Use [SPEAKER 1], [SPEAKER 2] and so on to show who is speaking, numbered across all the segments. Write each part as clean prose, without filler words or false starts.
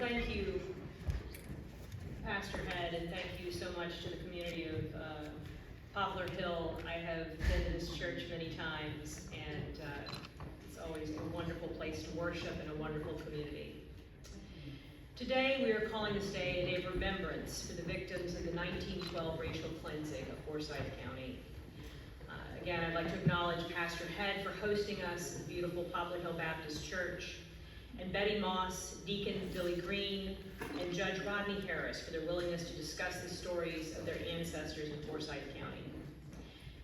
[SPEAKER 1] thank you, Pastor Headd, and thank you so much to the community of Poplar Hill. I have been to this church many times, and it's always a wonderful place to worship and a wonderful community. Today we are calling this day a day of remembrance for the victims of the 1912 racial cleansing of Forsyth County. Again, I'd like to acknowledge Pastor Headd for hosting us at the beautiful Poplar Hill Baptist Church, and Betty Moss, Deacon Billy Green, and Judge Rodney Harris for their willingness to discuss the stories of their ancestors in Forsyth County.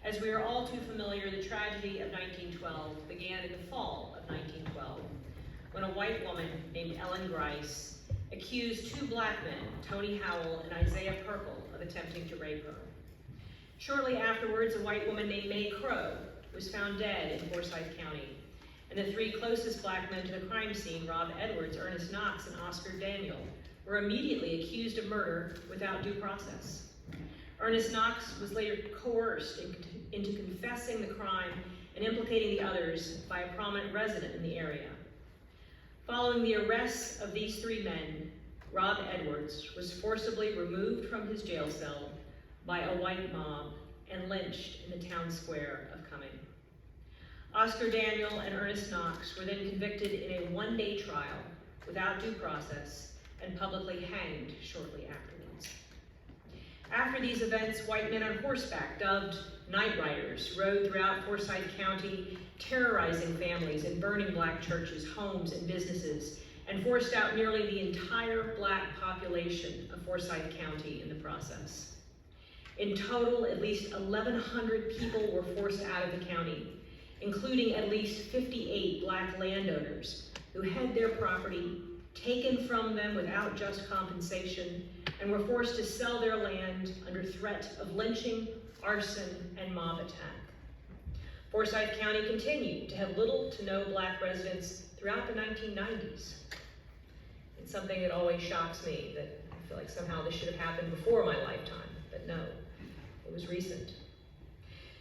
[SPEAKER 1] As we are all too familiar, the tragedy of 1912 began in the fall of 1912, when a white woman named Ellen Grice accused two black men, Tony Howell and Isaiah Perkle, of attempting to rape her. Shortly afterwards, a white woman named Mae Crow was found dead in Forsyth County, and the three closest black men to the crime scene, Rob Edwards, Ernest Knox, and Oscar Daniel, were immediately accused of murder without due process. Ernest Knox was later coerced into confessing the crime and implicating the others by a prominent resident in the area. Following the arrests of these three men, Rob Edwards was forcibly removed from his jail cell by a white mob and lynched in the town square of Cumming. Oscar Daniel and Ernest Knox were then convicted in a one-day trial without due process and publicly hanged shortly afterwards. After these events, white men on horseback, dubbed night riders, rode throughout Forsyth County, terrorizing families and burning black churches, homes, and businesses, and forced out nearly the entire black population of Forsyth County in the process. In total, at least 1,100 people were forced out of the county, including at least 58 black landowners who had their property taken from them without just compensation and were forced to sell their land under threat of lynching, arson, and mob attack. Forsyth County continued to have little to no black residents throughout the 1990s. It's something that always shocks me, that I feel like somehow this should have happened before my lifetime, but no, it was recent.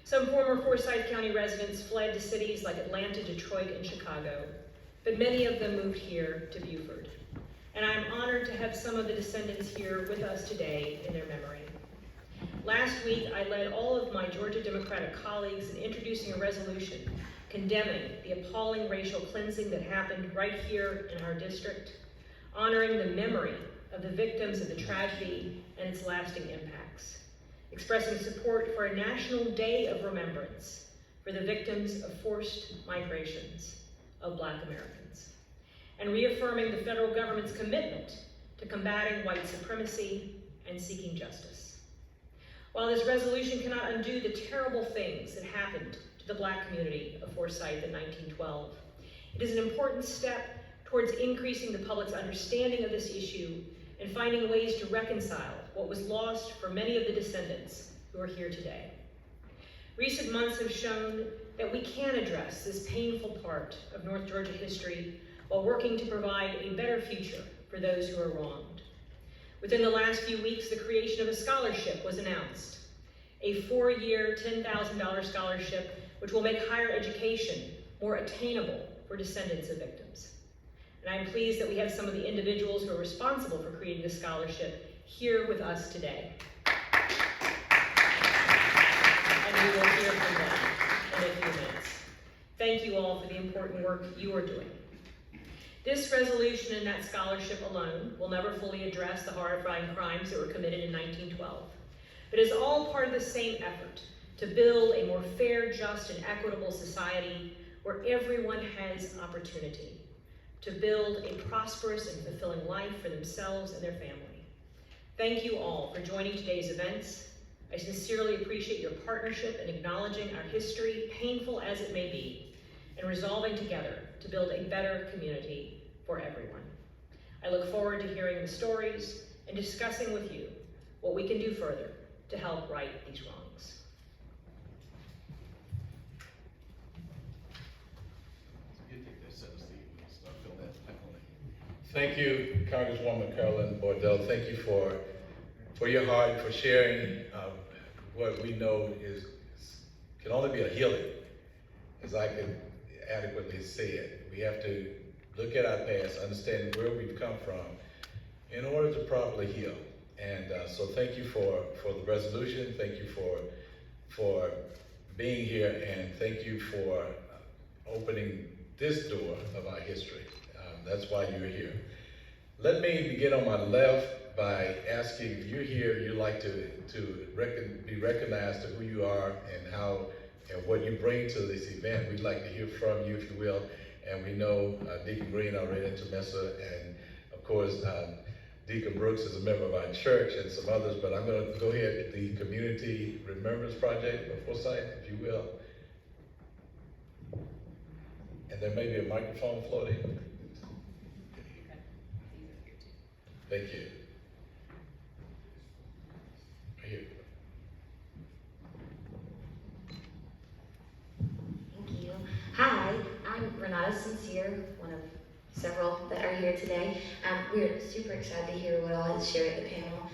[SPEAKER 1] Some former Forsyth County residents fled to cities like Atlanta, Detroit, and Chicago, but many of them moved here to Beaufort. And I'm honored to have some of the descendants here with us today in their memory. Last week, I led all of my Georgia Democratic colleagues in introducing a resolution condemning the appalling racial cleansing that happened right here in our district, honoring the memory of the victims of the tragedy and its lasting impacts, expressing support for a national day of remembrance for the victims of forced migrations of Black Americans, and reaffirming the federal government's commitment to combating white supremacy and seeking justice. While this resolution cannot undo the terrible things that happened to the Black community of Forsyth in 1912, it is an important step towards increasing the public's understanding of this issue and finding ways to reconcile what was lost for many of the descendants who are here today. Recent months have shown that we can address this painful part of North Georgia history while working to provide a better future for those who are wronged. Within the last few weeks, the creation of a scholarship was announced, a 4-year, $10,000 scholarship which will make higher education more attainable for descendants of victims. And I'm pleased that we have some of the individuals who are responsible for creating the scholarship here with us today. And we will hear from them in a few minutes. Thank you all for the important work you are doing. This resolution and that scholarship alone will never fully address the horrifying crimes that were committed in 1912, but is all part of the same effort to build a more fair, just, and equitable society where everyone has opportunity to build a prosperous and fulfilling life for themselves and their family. Thank you all for joining today's events. I sincerely appreciate your partnership in acknowledging our history, painful as it may be, and resolving together to build a better community for everyone. I look forward to hearing the stories and discussing with you what we can do further to help right these wrongs.
[SPEAKER 2] Thank you, Congresswoman Carolyn Bourdeaux. Thank you for your heart, for sharing what we know can only be a healing, as I can adequately say it. We have to look at our past, understand where we've come from, in order to properly heal. And so thank you for the resolution. Thank you for being here, and thank you for opening this door of our history. That's why you're here. Let me begin on my left by asking, if you're here, you'd like to be recognized to who you are and how and what you bring to this event. We'd like to hear from you, if you will. And we know Deacon Green already in Temesa, and of course, Deacon Brooks is a member of our church and some others, but I'm going to go ahead, the Community Remembrance Project of Forsyth, if you will. And there may be a microphone floating. Thank you. Right here.
[SPEAKER 3] Thank you. Hi, I'm Renata Sincere, one of several that are here today. We're super excited to hear what all is shared at the panel.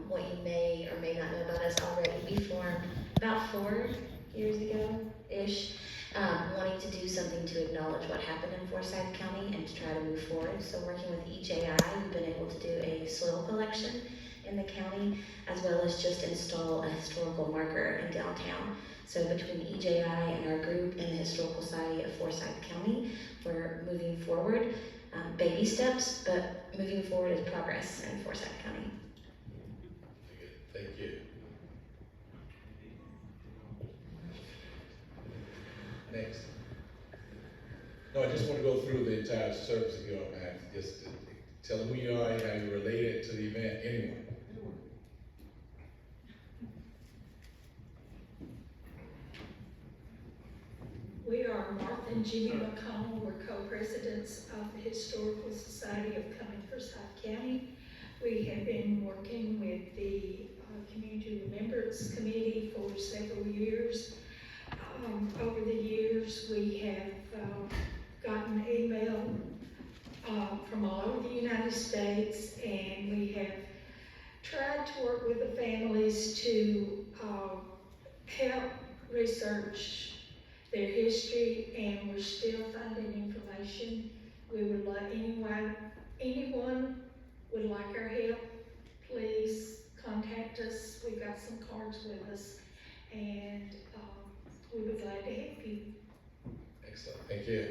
[SPEAKER 3] What you may or may not know about us already. We formed about 4 years ago-ish, wanting to do something to acknowledge what happened in Forsyth County and to try to move forward. So working with EJI, we've been able to do a soil collection in the county, as well as just install a historical marker in downtown. So between EJI and our group and the Historical Society of Forsyth County, we're moving forward, baby steps, but moving forward is progress in Forsyth County.
[SPEAKER 2] Thank you. Next. No, I just want to go through the entire service if you don't mind. Just tell them who you are and how you're related to the event. Anyone.
[SPEAKER 4] We are Martha and Jimmy McConnell. We're co-presidents of the Historical Society of Forsyth County. We have been working with the Community Remembrance Committee for several years. Over the years, we have gotten email from all over the United States, and we have tried to work with the families to help research their history, and we're still finding information. We would like anyone would like our help, please contact us. We've got some cards with us, and we would be glad to help you.
[SPEAKER 2] Excellent, thank you.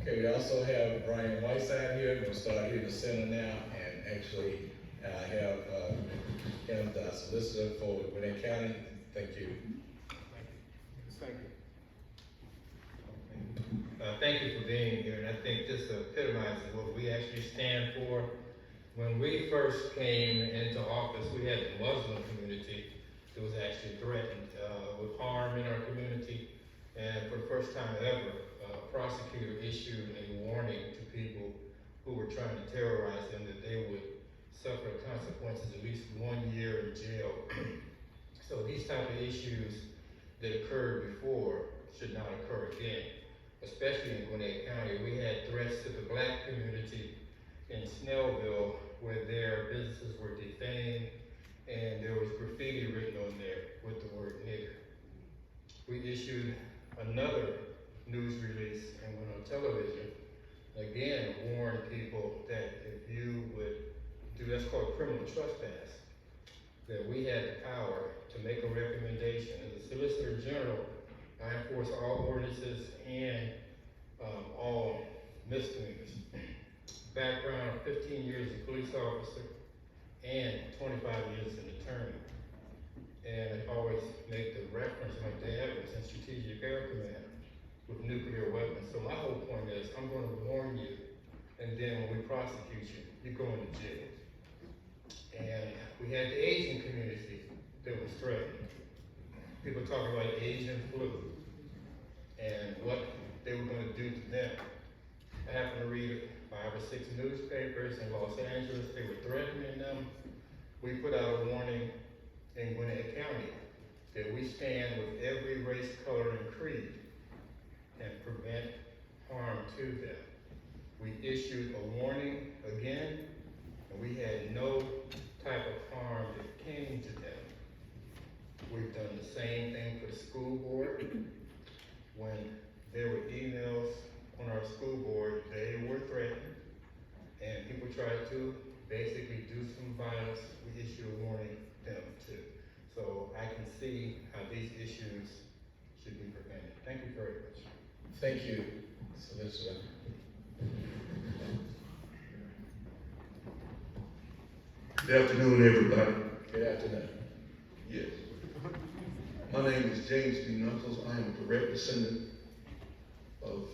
[SPEAKER 2] Okay, we also have Brian Whiteside here. We'll start here in the center now, and actually have him, the solicitor for Gwinnett County. Thank you.
[SPEAKER 5] Thank you. Thank you for being here, and I think this epitomizes what we actually stand for. When we first came into office, we had the Muslim community that was actually threatened with harm in our community, and for the first time ever, a prosecutor issued a warning to people who were trying to terrorize them that they would suffer the consequences, at least 1 year in jail. So these type of issues that occurred before should not occur again, especially in Gwinnett County. We had threats to the black community in Snellville where their businesses were defamed and there was graffiti written on there with the word nigger. We issued another news release and went on television, again warned people that if you would do, that's called criminal trespass, that we had the power to make a recommendation. As a Solicitor General, I enforce all ordinances and all misdemeanors. Background, 15 years as a police officer and 25 years as an attorney. And I always make the reference, my dad was in Strategic Air Command with nuclear weapons. So my whole point is, I'm going to warn you, and then when we prosecute you, you're going to jail. And we had the Asian community that was threatened. People talking about Asian flu and what they were going to do to them. I happened to read 5 or 6 newspapers in Los Angeles. They were threatening them. We put out a warning in Gwinnett County that we stand with every race, color, and creed and prevent harm to them. We issued a warning again, and we had no type of harm that came to them. we tried to basically do some violence, we issue a warning them too. So I can see how these issues should be prevented. Thank you very much.
[SPEAKER 2] Thank you, Solicitor.
[SPEAKER 6] Good afternoon, everybody.
[SPEAKER 2] Good afternoon.
[SPEAKER 6] Yes. My name is James B. Knuckles. I am a direct descendant of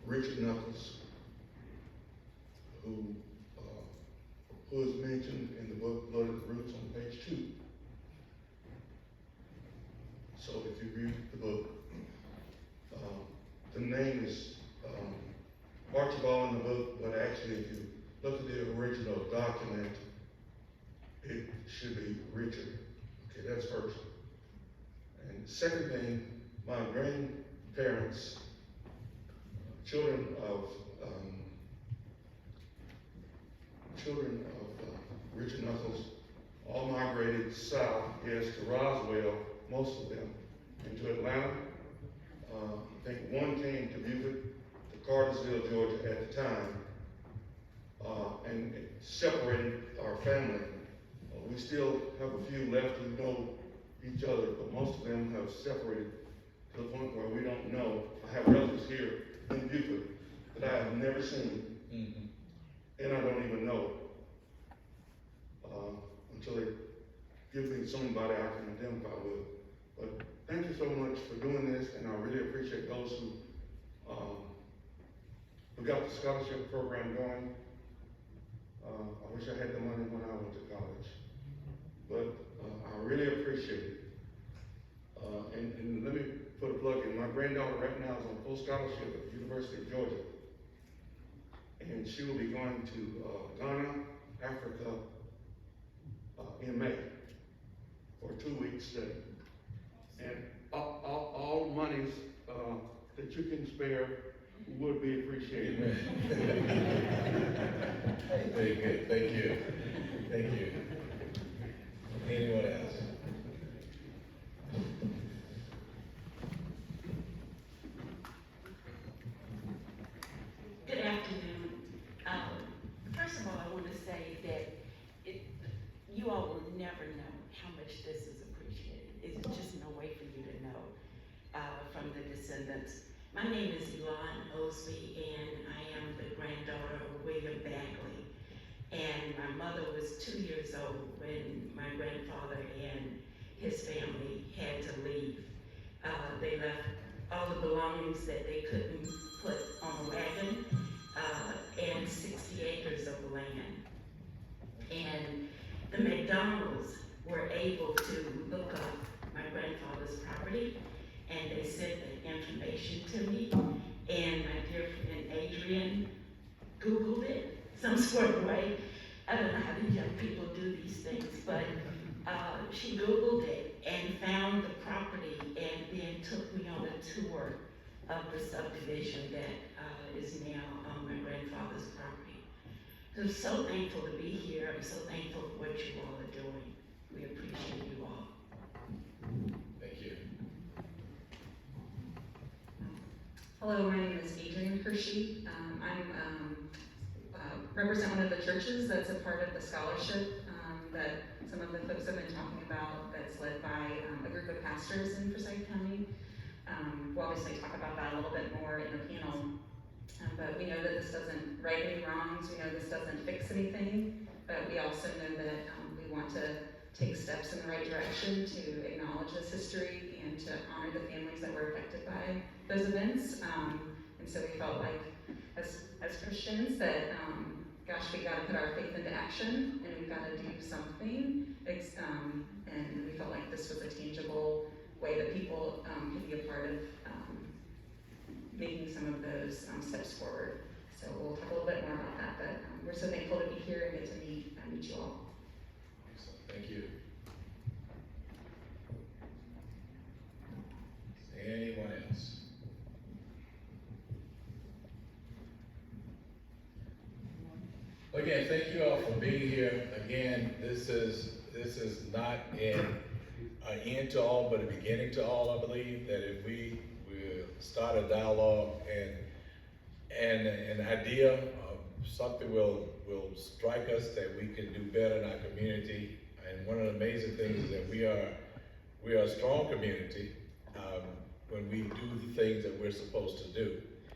[SPEAKER 6] Richard Knuckles, who is mentioned in the book Blood at the Roots on page 2. So if you read the book, the name is Archibald in the book, but actually if you look at the original document, it should be Richard. Okay, that's first. And second thing, my grandparents, children of Richard Knuckles, all migrated south, yes, to Roswell, most of them, and to Atlanta. I think one came to Beaufort, to Cartersville, Georgia at the time, and it separated our family. We still have a few left who know each other, but most of them have separated to the point where we don't know. I have relatives here in Beaufort that I have never seen, and I don't even know until they give me somebody I can identify with. But thank you so much for doing this, and I really appreciate those who got the scholarship program going. I wish I had the money when I went to college, but I really appreciate it. And let me put a plug in. My granddaughter right now is on full scholarship at the University of Georgia, and she will be going to Ghana, Africa, in May for a 2-week study. And all monies that you can spare would be appreciated.
[SPEAKER 2] Very good. Thank you. Thank you. Anyone else?
[SPEAKER 7] Good afternoon. First of all, I want to say that you all will never know how much this is appreciated. It's just no way for you to know from the descendants. My name is Elon Osby, and I am the granddaughter of William Bagley. And my mother was 2 years old when my grandfather and his family had to leave. They left all the belongings that they couldn't put on a wagon and 60 acres of land. And the McDonald's were able to look up my grandfather's property, and they sent the information to me, and my dear friend Adrian Googled it some sort of way. I don't know how these young people do these things, but she Googled it and found the property, and then took me on a tour of the subdivision that is now on my grandfather's property. I'm so thankful to be here. I'm so thankful for what you all are doing. We appreciate you all.
[SPEAKER 2] Thank you.
[SPEAKER 8] Hello, my name is Adrian Hershey. I represent one of the churches that's a part of the scholarship that some of the folks have been talking about, that's led by a group of pastors in Forsyth County. We'll obviously talk about that a little bit more in the panel, but we know that this doesn't right any wrongs. We know this doesn't fix anything, but we also know that we want to take steps in the right direction to acknowledge this history and to honor the families that were affected by those events. And so we felt like, as Christians, that gosh, we got to put our faith into action, and we've got to do something. And we felt like this was a tangible way that people could be a part of making some of those steps forward. So we'll talk a little bit more about that, but we're so thankful to be here and get to meet you all.
[SPEAKER 2] Excellent. Thank you. Anyone else? Again, thank you all for being here. Again, this is not an end to all, but a beginning to all. I believe that if we will start a dialogue and and an idea of something will strike us that we can do better in our community. And one of the amazing things is that we are a strong community when we do the things that we're supposed to do.